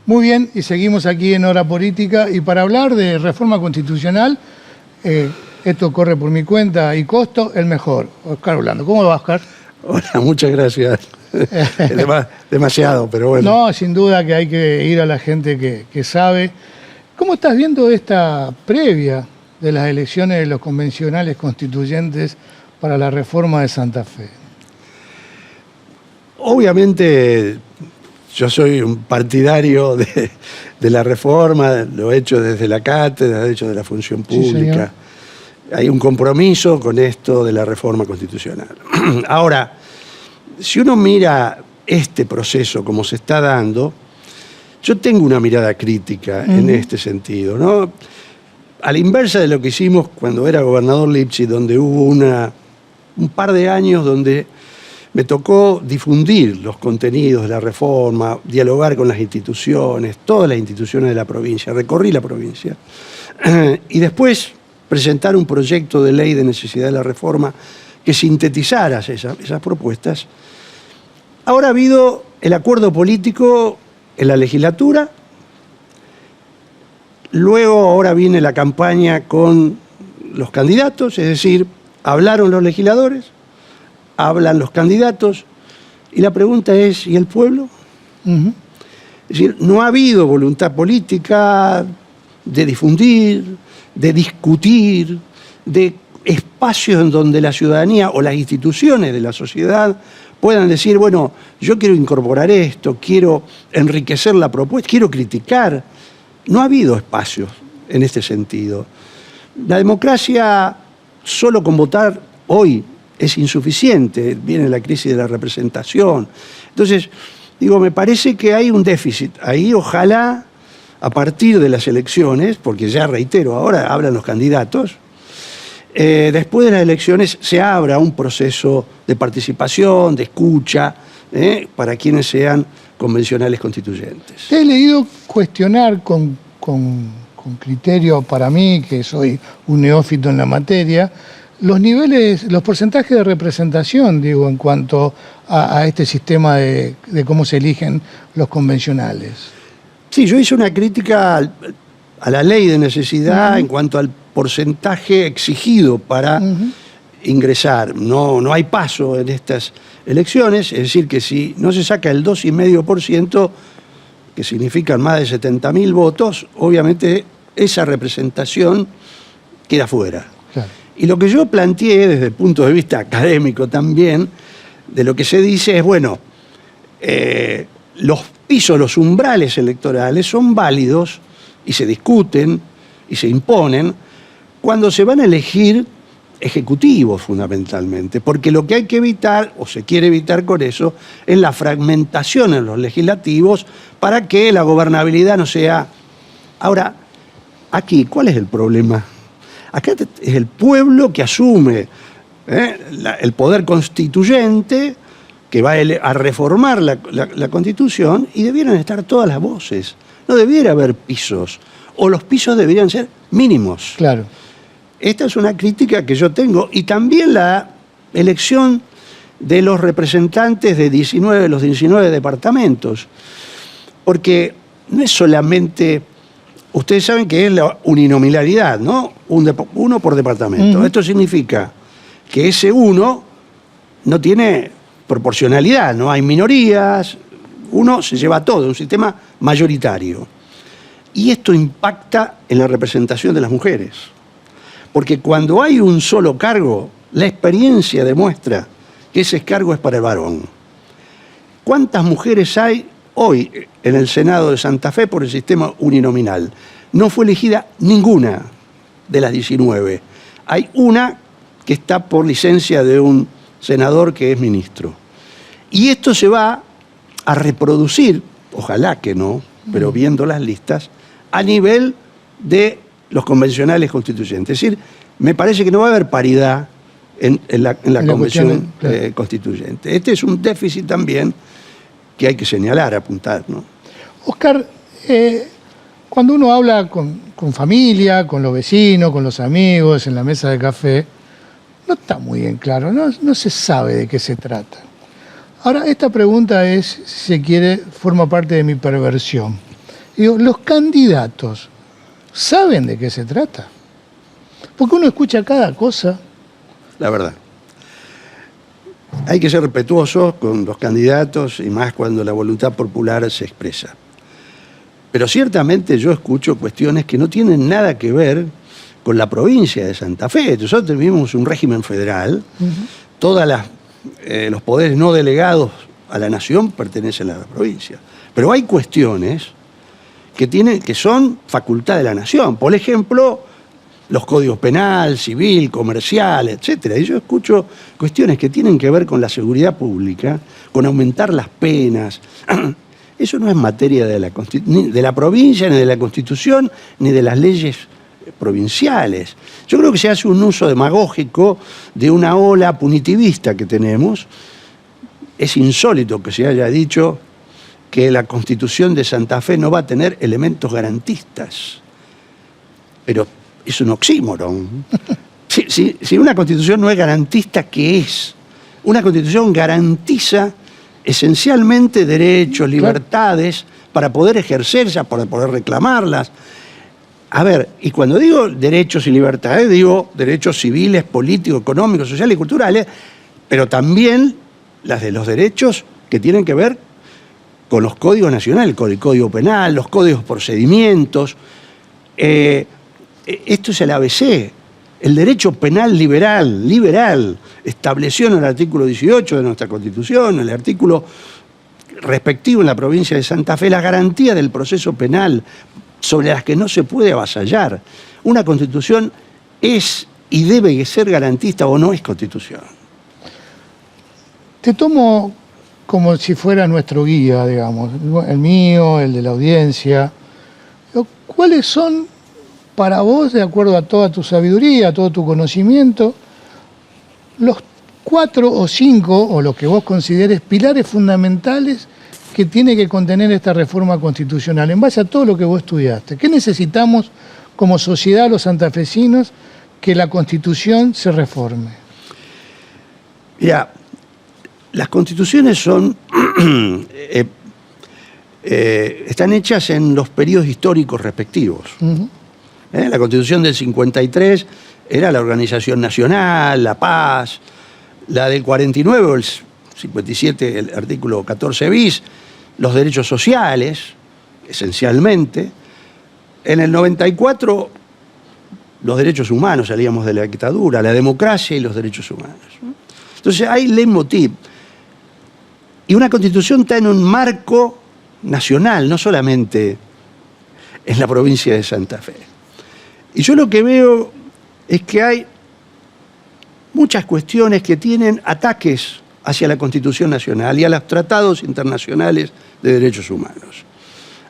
Muy bien, y seguimos aquí en Hora Política. Y para hablar de reforma constitucional, esto corre por mi cuenta y costo, el mejor. Oscar Orlando. ¿Cómo va, Oscar? Hola, muchas gracias. Demasiado, pero bueno. No, sin duda que hay que ir a la gente que sabe. ¿Cómo estás viendo esta previa de las elecciones de los convencionales constituyentes para la reforma de Santa Fe? Obviamente yo soy un partidario de la reforma, lo he hecho desde la cátedra, lo he hecho de la función pública. Sí, hay un compromiso con esto de la reforma constitucional. Ahora, si uno mira este proceso como se está dando, yo tengo una mirada crítica en este sentido, ¿no? A la inversa de lo que hicimos cuando era gobernador Lipschitz, donde hubo un par de años donde me tocó difundir los contenidos de la reforma, dialogar con las instituciones, todas las instituciones de la provincia, recorrí la provincia, y después presentar un proyecto de ley de necesidad de la reforma que sintetizara esas propuestas. Ahora ha habido el acuerdo político en la legislatura, luego ahora viene la campaña con los candidatos, es decir, hablaron los legisladores, hablan los candidatos, y la pregunta es, ¿y el pueblo? Es decir, no ha habido voluntad política de difundir, de discutir, de espacios en donde la ciudadanía o las instituciones de la sociedad puedan decir, bueno, yo quiero incorporar esto, quiero enriquecer la propuesta, quiero criticar. No ha habido espacios en este sentido. La democracia, solo con votar hoy, es insuficiente, viene la crisis de la representación. Entonces, digo, me parece que hay un déficit. Ahí ojalá, a partir de las elecciones, porque ya reitero, ahora hablan los candidatos, después de las elecciones se abra un proceso de participación, de escucha, para quienes sean convencionales constituyentes. Te he leído cuestionar con criterio para mí, que soy un neófito en la materia, los niveles, los porcentajes de representación, digo, en cuanto a este sistema de cómo se eligen los convencionales. Sí, yo hice una crítica a la ley de necesidad en cuanto al porcentaje exigido para ingresar. No hay paso en estas elecciones, es decir, que si no se saca el 2,5%, que significan más de 70.000 votos, obviamente esa representación queda fuera. Claro. Y lo que yo planteé desde el punto de vista académico también, de lo que se dice es, bueno, los pisos, los umbrales electorales son válidos y se discuten y se imponen cuando se van a elegir ejecutivos fundamentalmente, porque lo que hay que evitar, o se quiere evitar con eso, es la fragmentación en los legislativos para que la gobernabilidad no sea... Ahora, aquí, ¿cuál es el problema? Acá es el pueblo que asume el poder constituyente, que va a reformar la Constitución, y debieran estar todas las voces. No debiera haber pisos, o los pisos deberían ser mínimos. Claro. Esta es una crítica que yo tengo, y también la elección de los representantes de los 19 departamentos, porque no es solamente... Ustedes saben que es la uninominalidad, ¿no? Uno por departamento. Esto significa que ese uno no tiene proporcionalidad, no hay minorías, uno se lleva todo, un sistema mayoritario. Y esto impacta en la representación de las mujeres. Porque cuando hay un solo cargo, la experiencia demuestra que ese cargo es para el varón. ¿Cuántas mujeres hay hoy en el Senado de Santa Fe por el sistema uninominal? No fue elegida ninguna de las 19. Hay una que está por licencia de un senador que es ministro. Y esto se va a reproducir, ojalá que no, pero viendo las listas, a nivel de los convencionales constituyentes. Es decir, me parece que no va a haber paridad en la convención constituyente. Este es un déficit también que hay que señalar, apuntar, ¿no? Oscar, cuando uno habla con familia, con los vecinos, con los amigos, en la mesa de café, no está muy bien claro, no se sabe de qué se trata. Ahora, esta pregunta es, si se quiere, forma parte de mi perversión. Digo, los candidatos saben de qué se trata. Porque uno escucha cada cosa. La verdad. Hay que ser respetuosos con los candidatos y más cuando la voluntad popular se expresa. Pero ciertamente yo escucho cuestiones que no tienen nada que ver con la provincia de Santa Fe. Nosotros vivimos un régimen federal, todos los poderes no delegados a la nación pertenecen a la provincia. Pero hay cuestiones que son facultad de la nación. Por ejemplo, los códigos penal, civil, comercial, etc. Y yo escucho cuestiones que tienen que ver con la seguridad pública, con aumentar las penas. Eso no es materia ni de la provincia, ni de la Constitución, ni de las leyes provinciales. Yo creo que se hace un uso demagógico de una ola punitivista que tenemos. Es insólito que se haya dicho que la Constitución de Santa Fe no va a tener elementos garantistas. Pero es un oxímoron. Si una Constitución no es garantista, ¿qué es? Una Constitución garantiza esencialmente derechos, libertades, para poder ejercerlas, para poder reclamarlas. A ver, y cuando digo derechos y libertades, digo derechos civiles, políticos, económicos, sociales y culturales, pero también las de los derechos que tienen que ver con los códigos nacionales, con el Código Penal, los códigos procedimientos. Esto es el ABC. El derecho penal liberal, establecido en el artículo 18 de nuestra Constitución, el artículo respectivo en la provincia de Santa Fe, las garantías del proceso penal sobre las que no se puede avasallar. Una Constitución es y debe ser garantista o no es Constitución. Te tomo como si fuera nuestro guía, digamos, el mío, el de la audiencia. ¿Cuáles son para vos, de acuerdo a toda tu sabiduría, a todo tu conocimiento, los 4 o 5, o lo que vos consideres, pilares fundamentales que tiene que contener esta reforma constitucional, en base a todo lo que vos estudiaste? ¿Qué necesitamos como sociedad, los santafesinos, que la Constitución se reforme? Mira, las constituciones son están hechas en los periodos históricos respectivos. La Constitución del 53 era la organización nacional, la paz. La del 49 o el 57, el artículo 14 bis, los derechos sociales, esencialmente. En el 94, los derechos humanos, salíamos de la dictadura, la democracia y los derechos humanos. Entonces hay leitmotiv. Y una Constitución está en un marco nacional, no solamente en la provincia de Santa Fe. Y yo lo que veo es que hay muchas cuestiones que tienen ataques hacia la Constitución Nacional y a los tratados internacionales de derechos humanos.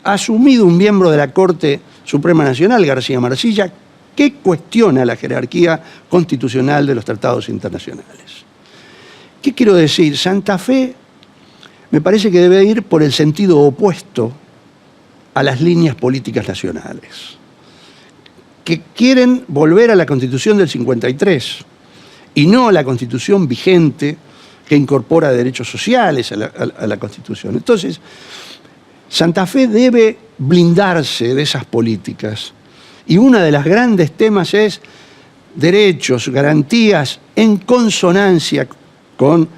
Ha asumido un miembro de la Corte Suprema Nacional, García Marcilla, que cuestiona la jerarquía constitucional de los tratados internacionales. ¿Qué quiero decir? Santa Fe me parece que debe ir por el sentido opuesto a las líneas políticas nacionales, que quieren volver a la Constitución del 53 y no a la Constitución vigente que incorpora derechos sociales a la Constitución. Entonces, Santa Fe debe blindarse de esas políticas y uno de los grandes temas es derechos, garantías en consonancia con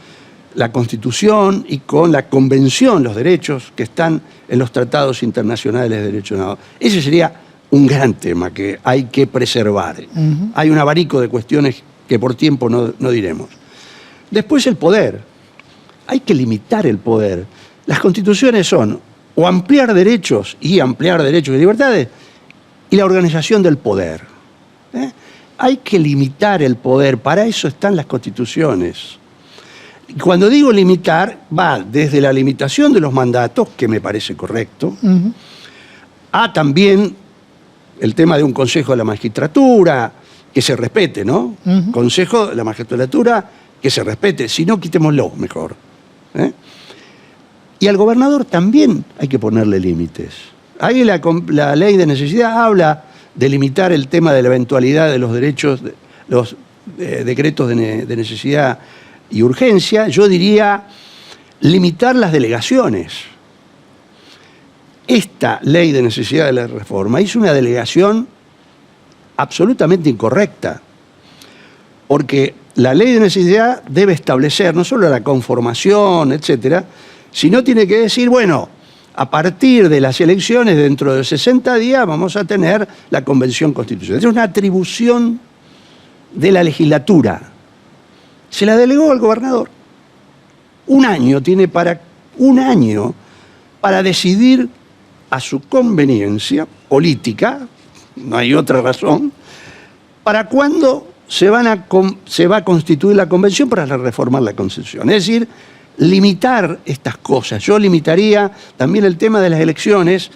la Constitución y con la Convención, los derechos que están en los tratados internacionales de derechos humanos. Ese sería un gran tema que hay que preservar. Hay un abanico de cuestiones que por tiempo no diremos. Después el poder. Hay que limitar el poder. Las constituciones son o ampliar derechos y libertades y la organización del poder. Hay que limitar el poder. Para eso están las constituciones. Y cuando digo limitar, va desde la limitación de los mandatos, que me parece correcto, a también el tema de un Consejo de la Magistratura, que se respete, ¿no? Consejo de la Magistratura, que se respete, si no, quitémoslo mejor. Y al gobernador también hay que ponerle límites. Ahí la ley de necesidad habla de limitar el tema de la eventualidad de los derechos, los decretos de necesidad y urgencia. Yo diría limitar las delegaciones. esta ley de necesidad de la reforma hizo una delegación absolutamente incorrecta, porque la ley de necesidad debe establecer no solo la conformación, etcétera, sino tiene que decir, bueno, a partir de las elecciones, dentro de 60 días, vamos a tener la Convención Constitucional. Es una atribución de la legislatura. Se la delegó al gobernador. Un año para decidir a su conveniencia política, no hay otra razón, para cuándo se va a constituir la convención para reformar la Constitución. Es decir, limitar estas cosas. Yo limitaría también el tema de las elecciones.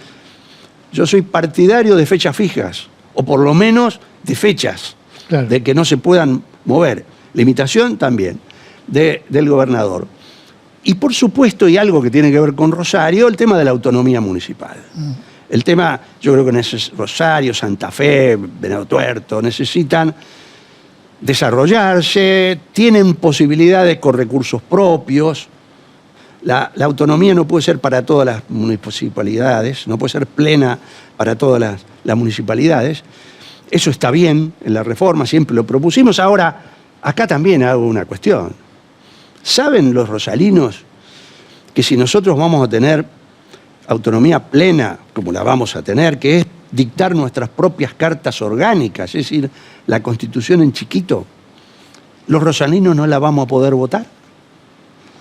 Yo soy partidario de fechas fijas, o por lo menos de fechas, claro, de que no se puedan mover. Limitación también del gobernador. Y por supuesto, y algo que tiene que ver con Rosario, el tema de la autonomía municipal. El tema, yo creo que Rosario, Santa Fe, Venado Tuerto, necesitan desarrollarse, tienen posibilidades con recursos propios. La autonomía no puede ser para todas las municipalidades, no puede ser plena para todas las municipalidades. Eso está bien en la reforma, siempre lo propusimos. Ahora, acá también hago una cuestión. ¿Saben los rosalinos que si nosotros vamos a tener autonomía plena, como la vamos a tener, que es dictar nuestras propias cartas orgánicas, es decir, la Constitución en chiquito, los rosalinos no la vamos a poder votar?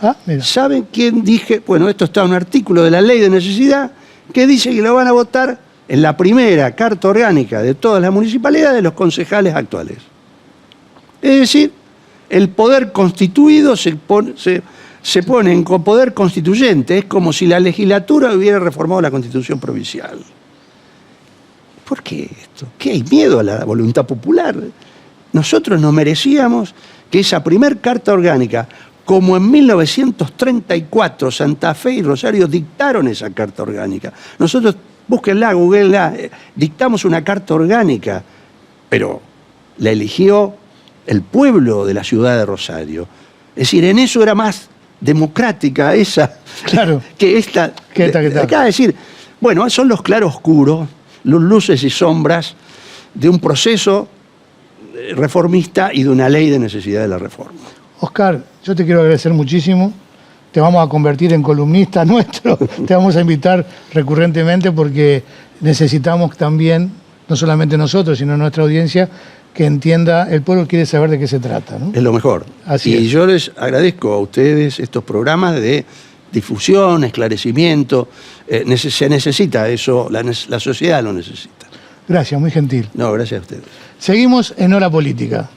Ah, mira. ¿Saben quién dije? Bueno, esto está en un artículo de la Ley de Necesidad que dice que lo van a votar en la primera carta orgánica de todas las municipalidades los concejales actuales. Es decir, el poder constituido se pone en poder constituyente. Es como si la legislatura hubiera reformado la Constitución provincial. ¿Por qué esto? ¿Qué hay miedo a la voluntad popular? Nosotros nos merecíamos que esa primer carta orgánica, como en 1934 Santa Fe y Rosario dictaron esa carta orgánica. Nosotros, búsquenla, googleenla, dictamos una carta orgánica, pero la eligió el pueblo de la ciudad de Rosario. Es decir, en eso era más democrática esa, claro, que esta. Acá, es decir, bueno, son los claroscuros, las luces y sombras de un proceso reformista y de una ley de necesidad de la reforma. Oscar, yo te quiero agradecer muchísimo. Te vamos a convertir en columnista nuestro. Te vamos a invitar recurrentemente porque necesitamos también, no solamente nosotros, sino nuestra audiencia, que entienda, el pueblo quiere saber de qué se trata, ¿no? Es lo mejor. Así y es. yo les agradezco a ustedes estos programas de difusión, esclarecimiento. Se necesita eso, la sociedad lo necesita. Gracias, muy gentil. No, gracias a ustedes. Seguimos en Hora Política.